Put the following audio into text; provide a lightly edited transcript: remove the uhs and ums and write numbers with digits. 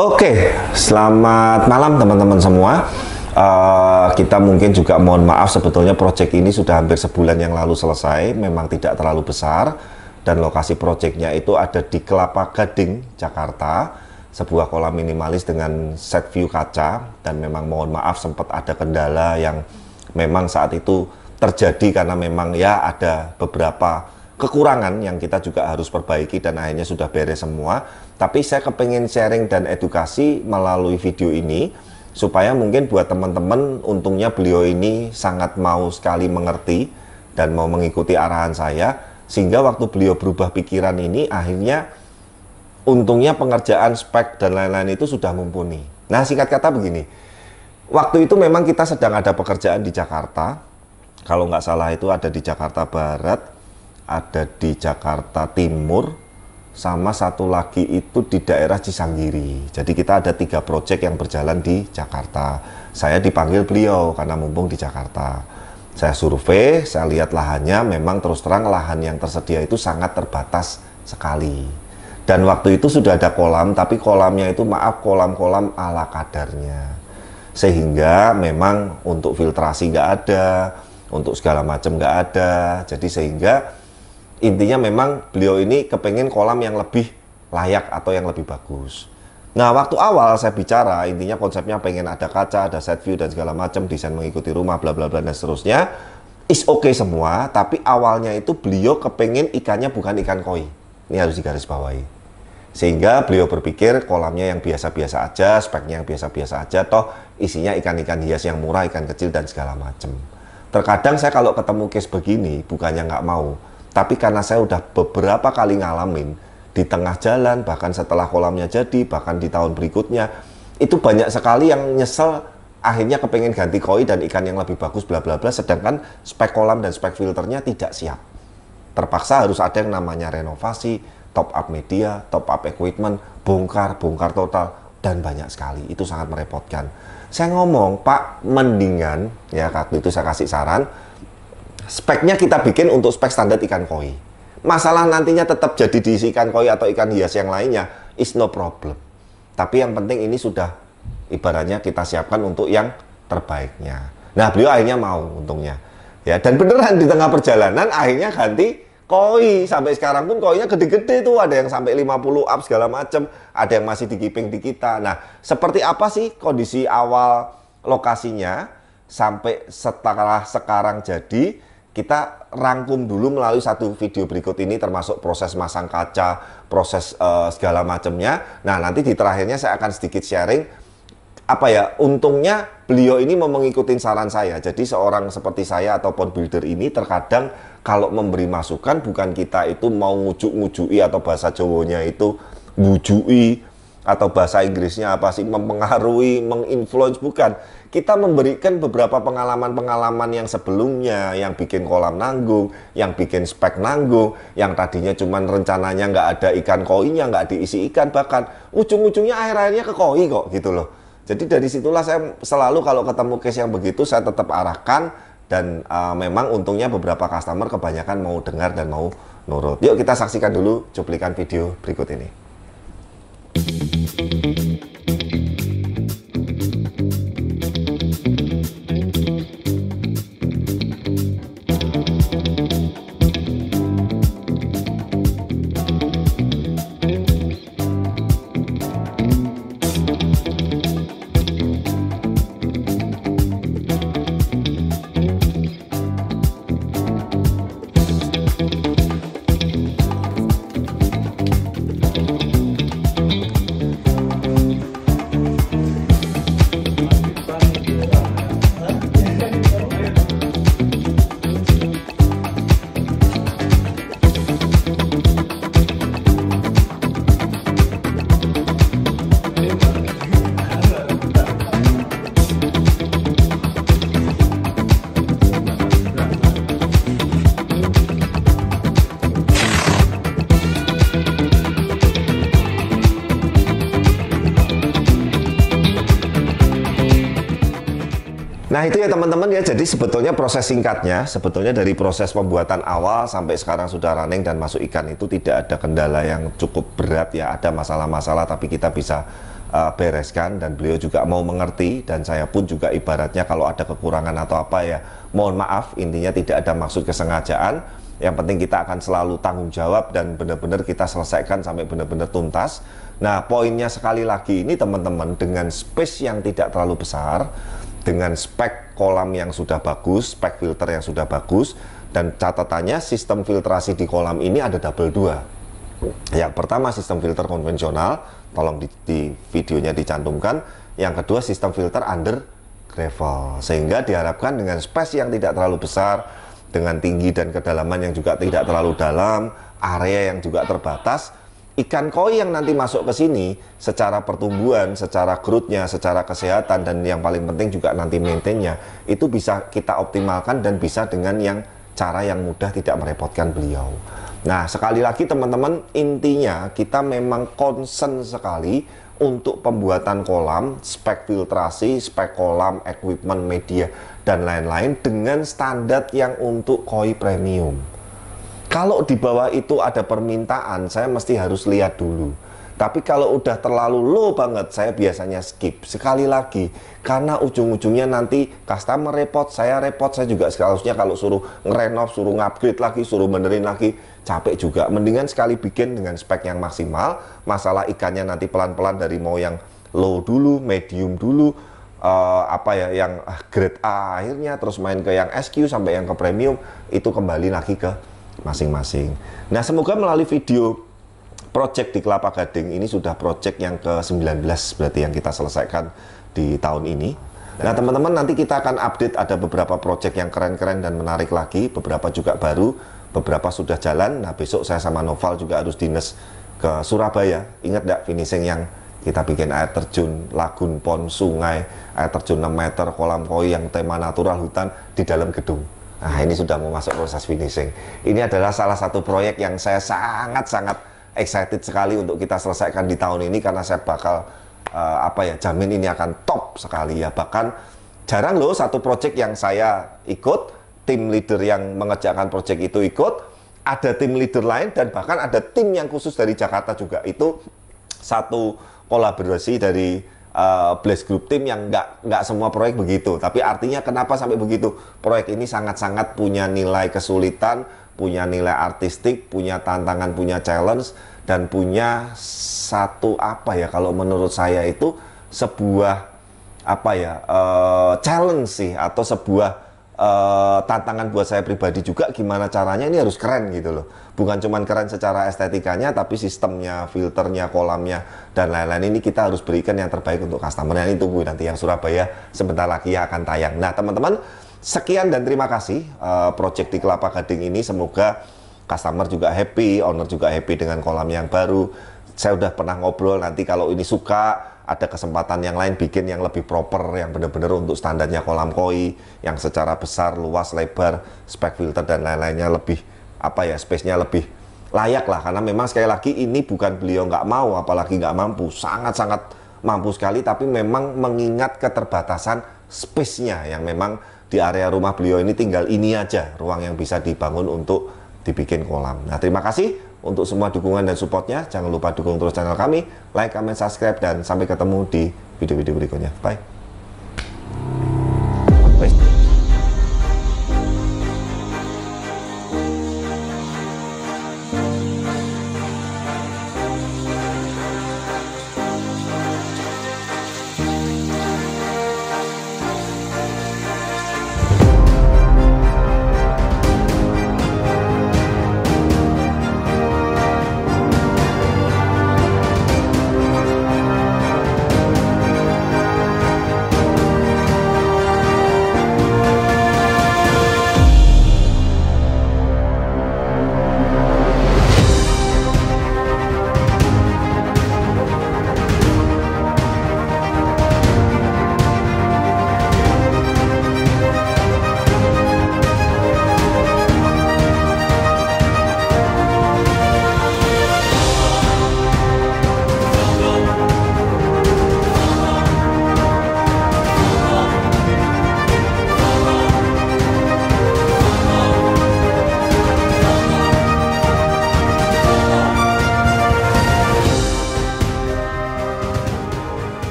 Oke, selamat malam teman-teman semua. Kita mungkin juga mohon maaf, sebetulnya proyek ini sudah hampir sebulan yang lalu selesai. Memang tidak terlalu besar, dan lokasi proyeknya itu ada di Kelapa Gading, Jakarta. Sebuah kolam minimalis dengan set view kaca, dan memang mohon maaf sempat ada kendala yang memang saat itu terjadi karena memang ya ada beberapa kekurangan yang kita juga harus perbaiki, dan akhirnya sudah beres semua. Tapi saya kepengen sharing dan edukasi melalui video ini supaya mungkin buat teman-teman, untungnya beliau ini sangat mau sekali mengerti dan mau mengikuti arahan saya, sehingga waktu beliau berubah pikiran ini akhirnya untungnya pengerjaan spek dan lain-lain itu sudah mumpuni. Nah, singkat kata begini, waktu itu memang kita sedang ada pekerjaan di Jakarta, kalau nggak salah itu ada di Jakarta Barat, ada di Jakarta Timur, sama satu lagi itu di daerah Cisanggiri. Jadi kita ada 3 proyek yang berjalan di Jakarta. Saya dipanggil beliau karena mumpung di Jakarta. Saya survei, saya lihat lahannya, memang terus terang lahan yang tersedia itu sangat terbatas sekali. Dan waktu itu sudah ada kolam, tapi kolamnya itu maaf kolam-kolam ala kadarnya. Sehingga memang untuk filtrasi nggak ada, untuk segala macam nggak ada. Jadi sehingga intinya memang beliau ini kepengen kolam yang lebih layak atau yang lebih bagus. Nah, waktu awal saya bicara, intinya konsepnya pengen ada kaca, ada set view dan segala macam, desain mengikuti rumah, bla bla bla dan seterusnya. Is oke semua, tapi awalnya itu beliau kepengen ikannya bukan ikan koi. Ini harus digarisbawahi. Sehingga beliau berpikir kolamnya yang biasa-biasa aja, speknya yang biasa-biasa aja, toh isinya ikan-ikan hias yang murah, ikan kecil dan segala macam. Terkadang saya kalau ketemu case begini, bukannya nggak mau, tapi karena saya udah beberapa kali ngalamin di tengah jalan, bahkan setelah kolamnya jadi, bahkan di tahun berikutnya, itu banyak sekali yang nyesel akhirnya kepengen ganti koi dan ikan yang lebih bagus bla bla bla, sedangkan spek kolam dan spek filternya tidak siap. Terpaksa harus ada yang namanya renovasi, top up media, top up equipment, bongkar total, dan banyak sekali. Itu sangat merepotkan. Saya ngomong, Pak, mendingan, ya waktu itu saya kasih saran, speknya kita bikin untuk spek standar ikan koi. Masalah nantinya tetap jadi diisi ikan koi atau ikan hias yang lainnya, is no problem. Tapi yang penting ini sudah ibaratnya kita siapkan untuk yang terbaiknya. Nah, beliau akhirnya mau untungnya. Ya, dan beneran di tengah perjalanan akhirnya ganti koi. Sampai sekarang pun koinya gede-gede tuh, ada yang sampai 50 up segala macam, ada yang masih digiping di kita. Nah, seperti apa sih kondisi awal lokasinya sampai setelah sekarang jadi? Kita rangkum dulu melalui satu video berikut ini, termasuk proses masang kaca, proses segala macamnya. Nah, nanti di terakhirnya saya akan sedikit sharing apa ya, untungnya beliau ini mau mengikuti saran saya. Jadi seorang seperti saya ataupun builder ini terkadang kalau memberi masukan, bukan kita itu mau ngujuk-ngujui atau bahasa Jawanya itu ngujui, atau bahasa Inggrisnya apa sih, mempengaruhi, menginfluence, bukan. Kita memberikan beberapa pengalaman-pengalaman yang sebelumnya, yang bikin kolam nanggung, yang bikin spek nanggung, yang tadinya cuman rencananya nggak ada ikan koinya, nggak diisi ikan, bahkan ujung-ujungnya akhir-akhirnya ke koi kok, gitu loh. Jadi dari situlah saya selalu kalau ketemu case yang begitu, saya tetap arahkan, dan memang untungnya beberapa customer kebanyakan mau dengar dan mau nurut. Yuk kita saksikan dulu cuplikan video berikut ini. Nah itu ya teman-teman ya, jadi sebetulnya proses singkatnya, sebetulnya dari proses pembuatan awal sampai sekarang sudah running dan masuk ikan itu tidak ada kendala yang cukup berat ya, ada masalah-masalah tapi kita bisa bereskan, dan beliau juga mau mengerti, dan saya pun juga ibaratnya kalau ada kekurangan atau apa ya mohon maaf, intinya tidak ada maksud kesengajaan. Yang penting kita akan selalu tanggung jawab dan benar-benar kita selesaikan sampai benar-benar tuntas. Nah, poinnya sekali lagi ini teman-teman, dengan space yang tidak terlalu besar, dengan spek kolam yang sudah bagus, spek filter yang sudah bagus, dan catatannya sistem filtrasi di kolam ini ada double dua. Yang pertama sistem filter konvensional, tolong di videonya dicantumkan. Yang kedua sistem filter under gravel, sehingga diharapkan dengan space yang tidak terlalu besar, dengan tinggi dan kedalaman yang juga tidak terlalu dalam, area yang juga terbatas, ikan koi yang nanti masuk ke sini secara pertumbuhan, secara growth-nya, secara kesehatan, dan yang paling penting juga nanti maintain-nya itu bisa kita optimalkan dan bisa dengan cara yang mudah, tidak merepotkan beliau. Nah, sekali lagi teman-teman, intinya kita memang concern sekali untuk pembuatan kolam, spek filtrasi, spek kolam, equipment, media, dan lain-lain dengan standar yang untuk koi premium. Kalau di bawah itu ada permintaan, saya mesti harus lihat dulu. Tapi kalau udah terlalu low banget, saya biasanya skip. Sekali lagi, karena ujung-ujungnya nanti customer repot, saya juga seharusnya kalau suruh ngerenov, suruh ngupgrade lagi, suruh benerin lagi, capek juga. Mendingan sekali bikin dengan spek yang maksimal. Masalah ikannya nanti pelan-pelan dari mau yang low dulu, medium dulu, yang grade A akhirnya, terus main ke yang SQ sampai yang ke premium, itu kembali lagi ke masing-masing. Nah, semoga melalui video project di Kelapa Gading ini sudah project yang ke-19 berarti yang kita selesaikan di tahun ini. Nah, teman-teman, nanti kita akan update, ada beberapa project yang keren-keren dan menarik lagi, beberapa juga baru, beberapa sudah jalan. Nah, besok saya sama Noval juga harus dinas ke Surabaya. Ingat nggak finishing yang kita bikin air terjun, lagun, pond, sungai, air terjun 6 meter, kolam koi yang tema natural, hutan di dalam gedung. Nah, ini sudah mau masuk proses finishing. Ini adalah salah satu proyek yang saya sangat-sangat excited sekali untuk kita selesaikan di tahun ini, karena saya bakal jamin ini akan top sekali ya. Bahkan jarang loh satu project yang saya ikut, tim leader yang mengerjakan project itu ikut, ada tim leader lain, dan bahkan ada tim yang khusus dari Jakarta juga. Itu satu kolaborasi dari Blaze Group Team yang nggak semua proyek begitu. Tapi artinya kenapa sampai begitu? Proyek ini sangat-sangat punya nilai kesulitan, punya nilai artistik, punya tantangan, punya challenge, dan punya satu kalau menurut saya itu sebuah challenge sih, atau sebuah tantangan buat saya pribadi juga, gimana caranya ini harus keren gitu loh. Bukan cuman keren secara estetikanya, tapi sistemnya, filternya, kolamnya, dan lain-lain ini kita harus berikan yang terbaik untuk customer. Yang itu nanti yang Surabaya sebentar lagi akan tayang. Nah, teman-teman, sekian dan terima kasih project di Kelapa Gading ini. Semoga customer juga happy, owner juga happy dengan kolam yang baru. Saya udah pernah ngobrol, nanti kalau ini suka, ada kesempatan yang lain bikin yang lebih proper, yang benar-benar untuk standarnya kolam koi, yang secara besar, luas, lebar, spek filter dan lain-lainnya lebih space-nya lebih layak lah. Karena memang sekali lagi ini bukan beliau nggak mau, apalagi nggak mampu, sangat-sangat mampu sekali, tapi memang mengingat keterbatasan space-nya yang memang di area rumah beliau ini tinggal ini aja ruang yang bisa dibangun untuk dibikin kolam. Nah, terima kasih untuk semua dukungan dan supportnya. Jangan lupa dukung terus channel kami, like, comment, subscribe, dan sampai ketemu di video-video berikutnya. Bye.